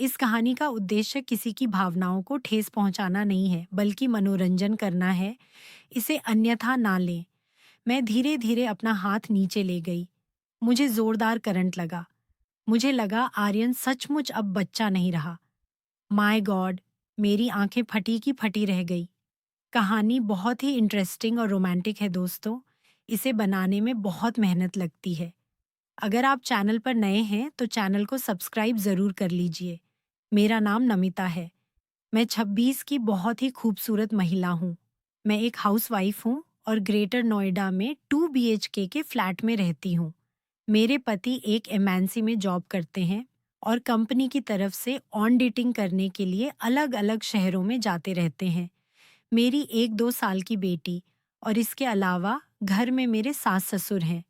इस कहानी का उद्देश्य किसी की भावनाओं को ठेस पहुंचाना नहीं है, बल्कि मनोरंजन करना है। इसे अन्यथा ना लें। मैं धीरे धीरे अपना हाथ नीचे ले गई। मुझे जोरदार करंट लगा। मुझे लगा आर्यन सचमुच अब बच्चा नहीं रहा। My God! मेरी आंखें फटी की फटी रह गई। कहानी बहुत ही इंटरेस्टिंग और रोमांटिक है दोस्तों। इसे बनाने में बहुत मेहनत लगती है। अगर आप चैनल पर नए हैं तो चैनल को सब्सक्राइब जरूर कर लीजिए। मेरा नाम नमिता है। मैं 26 की बहुत ही खूबसूरत महिला हूँ। मैं एक हाउसवाइफ हूँ और ग्रेटर नोएडा में 2 बीएचके के फ्लैट में रहती हूँ। मेरे पति एक एमएनसी में जॉब करते हैं और कंपनी की तरफ से ऑडिटिंग करने के लिए अलग-अलग शहरों में जाते रहते हैं। मेरी 1-2 साल की बेटी और इसके अलावा घर में मेरे सास-ससुर हैं।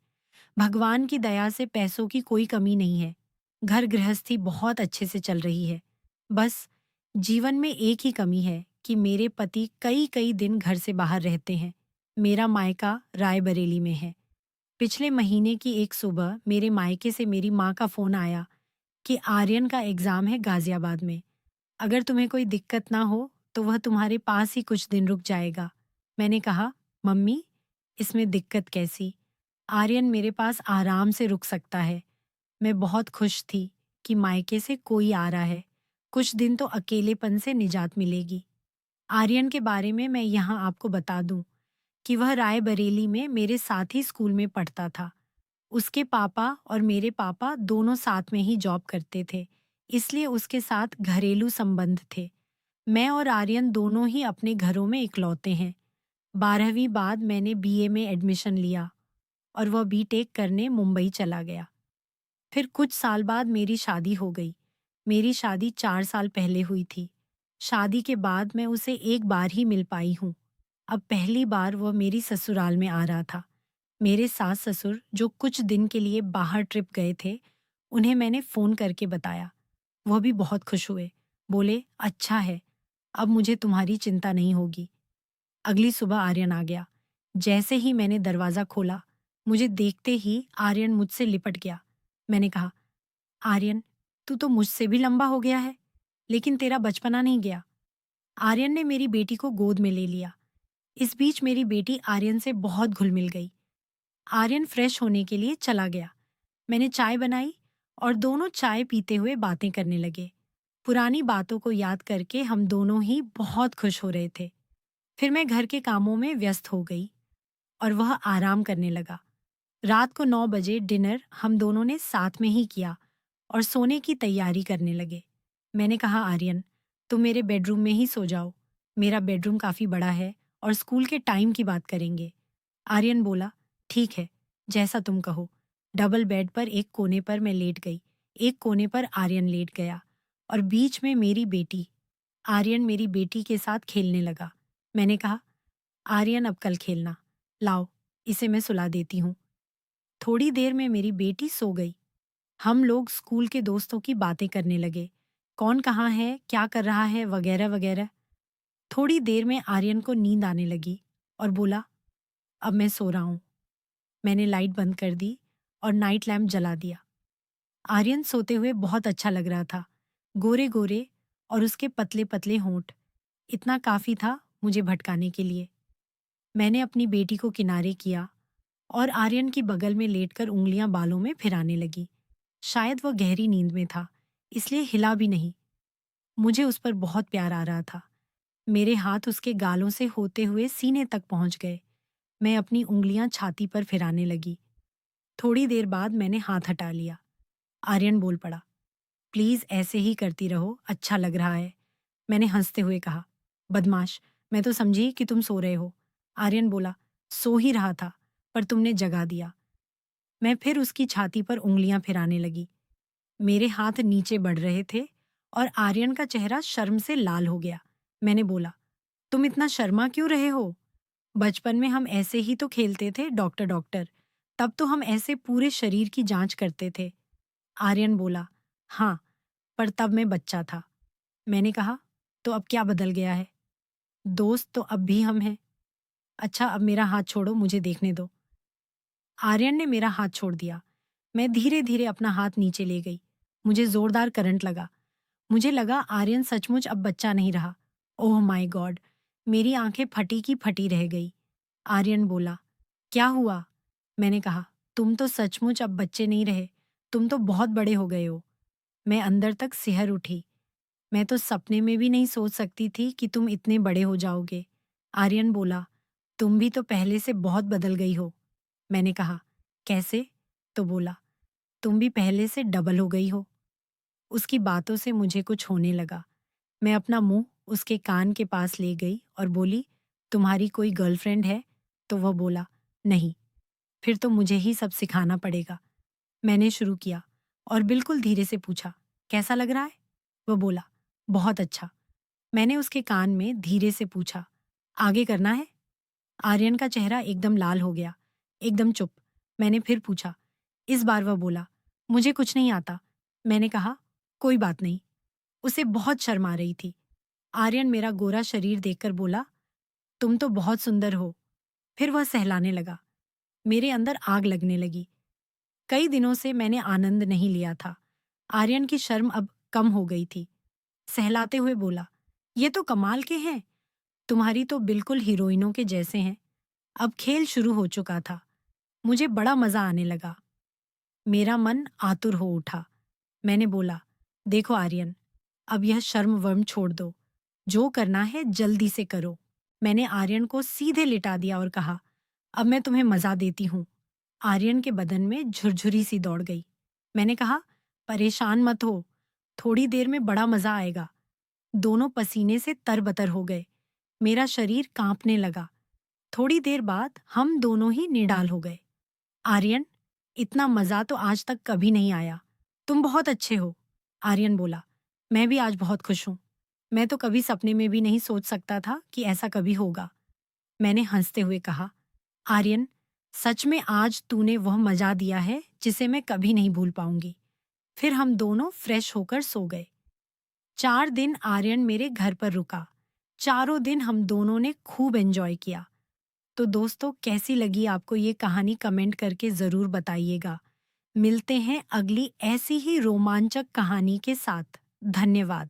भगवान की दया से पैसों की कोई कमी नहीं है। घर गृहस्थी बहुत अच्छे से चल रही है। बस जीवन में एक ही कमी है कि मेरे पति कई कई दिन घर से बाहर रहते हैं। मेरा मायका रायबरेली में है। पिछले महीने की एक सुबह मेरे मायके से मेरी माँ का फोन आया कि आर्यन का एग्जाम है गाजियाबाद में। अगर तुम्हें कोई दिक्कत ना हो तो वह तुम्हारे पास ही कुछ दिन रुक जाएगा। मैंने कहा, मम्मी, इसमें दिक्कत कैसी? आर्यन मेरे पास आराम से रुक सकता है। मैं बहुत खुश थी कि मायके से कोई आ रहा है। कुछ दिन तो अकेलेपन से निजात मिलेगी। आर्यन के बारे में मैं यहाँ आपको बता दूं कि वह रायबरेली में मेरे साथ ही स्कूल में पढ़ता था। उसके पापा और मेरे पापा दोनों साथ में ही जॉब करते थे, इसलिए उसके साथ घरेलू संबंध थे। मैं और आर्यन दोनों ही अपने घरों में इकलौते हैं। 12वीं बाद मैंने बीए में एडमिशन लिया और वह बीटेक करने मुंबई चला गया। फिर कुछ साल बाद मेरी शादी हो गई। मेरी शादी 4 साल पहले हुई थी। शादी के बाद मैं उसे एक बार ही मिल पाई हूँ। अब पहली बार वह मेरी ससुराल में आ रहा था। मेरे सास ससुर जो कुछ दिन के लिए बाहर ट्रिप गए थे, उन्हें मैंने फोन करके बताया। वह भी बहुत खुश हुए। बोले, अच्छा है, अब मुझे तुम्हारी चिंता नहीं होगी। अगली सुबह आर्यन आ गया। जैसे ही मैंने दरवाजा खोला, मुझे देखते ही आर्यन मुझसे लिपट गया। मैंने कहा, आर्यन, तू तो मुझसे भी लंबा हो गया है, लेकिन तेरा बचपना नहीं गया। आर्यन ने मेरी बेटी को गोद में ले लिया। इस बीच मेरी बेटी आर्यन से बहुत घुल मिल गई। आर्यन फ्रेश होने के लिए चला गया। मैंने चाय बनाई और दोनों चाय पीते हुए बातें करने लगे। पुरानी बातों को याद करके हम दोनों ही बहुत खुश हो रहे थे। फिर मैं घर के कामों में व्यस्त हो गई और वह आराम करने लगा। रात को 9 बजे डिनर हम दोनों ने साथ में ही किया और सोने की तैयारी करने लगे। मैंने कहा, आर्यन, तुम मेरे बेडरूम में ही सो जाओ। मेरा बेडरूम काफी बड़ा है और स्कूल के टाइम की बात करेंगे। आर्यन बोला, ठीक है, जैसा तुम कहो। डबल बेड पर एक कोने पर मैं लेट गई, एक कोने पर आर्यन लेट गया और बीच में मेरी बेटी। आर्यन मेरी बेटी के साथ खेलने लगा। मैंने कहा, आर्यन, अब कल खेलना। लाओ, इसे मैं सुला देती हूँ। थोड़ी देर में मेरी बेटी सो गई। हम लोग स्कूल के दोस्तों की बातें करने लगे। कौन कहाँ है, क्या कर रहा है, वगैरह वगैरह। थोड़ी देर में आर्यन को नींद आने लगी और बोला, अब मैं सो रहा हूँ। मैंने लाइट बंद कर दी और नाइट लैम्प जला दिया। आर्यन सोते हुए बहुत अच्छा लग रहा था। गोरे गोरे और उसके पतले पतले होंठ। इतना काफी था मुझे भटकाने के लिए। मैंने अपनी बेटी को किनारे किया और आर्यन की बगल में लेटकर उंगलियां बालों में फिराने लगी। शायद वह गहरी नींद में था, इसलिए हिला भी नहीं। मुझे उस पर बहुत प्यार आ रहा था। मेरे हाथ उसके गालों से होते हुए सीने तक पहुंच गए। मैं अपनी उंगलियां छाती पर फिराने लगी। थोड़ी देर बाद मैंने हाथ हटा लिया। आर्यन बोल पड़ा, प्लीज ऐसे ही करती रहो, अच्छा लग रहा है। मैंने हंसते हुए कहा, बदमाश, मैं तो समझी कि तुम सो रहे हो। आर्यन बोला, सो ही रहा था, पर तुमने जगा दिया। मैं फिर उसकी छाती पर उंगलियां फिराने लगी। मेरे हाथ नीचे बढ़ रहे थे और आर्यन का चेहरा शर्म से लाल हो गया। मैंने बोला, तुम इतना शर्मा क्यों रहे हो? बचपन में हम ऐसे ही तो खेलते थे, डॉक्टर डॉक्टर। तब तो हम ऐसे पूरे शरीर की जांच करते थे। आर्यन बोला, हाँ, पर तब मैं बच्चा था। मैंने कहा, तो अब क्या बदल गया है? दोस्त तो अब भी हम हैं। अच्छा, अब मेरा हाथ छोड़ो, मुझे देखने दो। आर्यन ने मेरा हाथ छोड़ दिया। मैं धीरे धीरे अपना हाथ नीचे ले गई। मुझे जोरदार करंट लगा। मुझे लगा आर्यन सचमुच अब बच्चा नहीं रहा। Oh my God! मेरी आंखें फटी की फटी रह गई। आर्यन बोला, क्या हुआ? मैंने कहा, तुम तो सचमुच अब बच्चे नहीं रहे, तुम तो बहुत बड़े हो गए हो। मैं अंदर तक सिहर उठी। मैं तो सपने में भी नहीं सोच सकती थी कि तुम इतने बड़े हो जाओगे। आर्यन बोला, तुम भी तो पहले से बहुत बदल गई हो। मैंने कहा, कैसे? तो बोला, तुम भी पहले से डबल हो गई हो। उसकी बातों से मुझे कुछ होने लगा। मैं अपना मुंह उसके कान के पास ले गई और बोली, तुम्हारी कोई गर्लफ्रेंड है? तो वह बोला, नहीं। फिर तो मुझे ही सब सिखाना पड़ेगा। मैंने शुरू किया और बिल्कुल धीरे से पूछा, कैसा लग रहा है? वह बोला, बहुत अच्छा। मैंने उसके कान में धीरे से पूछा, आगे करना है? आर्यन का चेहरा एकदम लाल हो गया, एकदम चुप। मैंने फिर पूछा। इस बार वह बोला, मुझे कुछ नहीं आता। मैंने कहा, कोई बात नहीं। उसे बहुत शर्म आ रही थी। आर्यन मेरा गोरा शरीर देखकर बोला, तुम तो बहुत सुंदर हो। फिर वह सहलाने लगा। मेरे अंदर आग लगने लगी। कई दिनों से मैंने आनंद नहीं लिया था। आर्यन की शर्म अब कम हो गई थी। सहलाते हुए बोला, ये तो कमाल के हैं। तुम्हारी तो बिल्कुल हीरोइनों के जैसे हैं। अब खेल शुरू हो चुका था। मुझे बड़ा मजा आने लगा। मेरा मन आतुर हो उठा। मैंने बोला, देखो आर्यन, अब यह शर्म वर्म छोड़ दो। जो करना है जल्दी से करो। मैंने आर्यन को सीधे लिटा दिया और कहा, अब मैं तुम्हें मजा देती हूँ। आर्यन के बदन में झुरझुरी सी दौड़ गई। मैंने कहा, परेशान मत हो, थोड़ी देर में बड़ा मजा आएगा। दोनों पसीने से तरबतर हो गए। मेरा शरीर कांपने लगा। थोड़ी देर बाद हम दोनों ही निडाल हो गए। आर्यन, इतना मजा तो आज तक कभी नहीं आया। तुम बहुत अच्छे हो। आर्यन बोला, मैं भी आज बहुत खुश हूं। मैं तो कभी सपने में भी नहीं सोच सकता था कि ऐसा कभी होगा। मैंने हंसते हुए कहा, आर्यन, सच में आज तूने वह मजा दिया है जिसे मैं कभी नहीं भूल पाऊंगी। फिर हम दोनों फ्रेश होकर सो गए। 4 दिन आर्यन मेरे घर पर रुका। चारों दिन हम दोनों ने खूब एंजॉय किया। तो दोस्तों, कैसी लगी आपको ये कहानी कमेंट करके ज़रूर बताइएगा। मिलते हैं अगली ऐसी ही रोमांचक कहानी के साथ। धन्यवाद।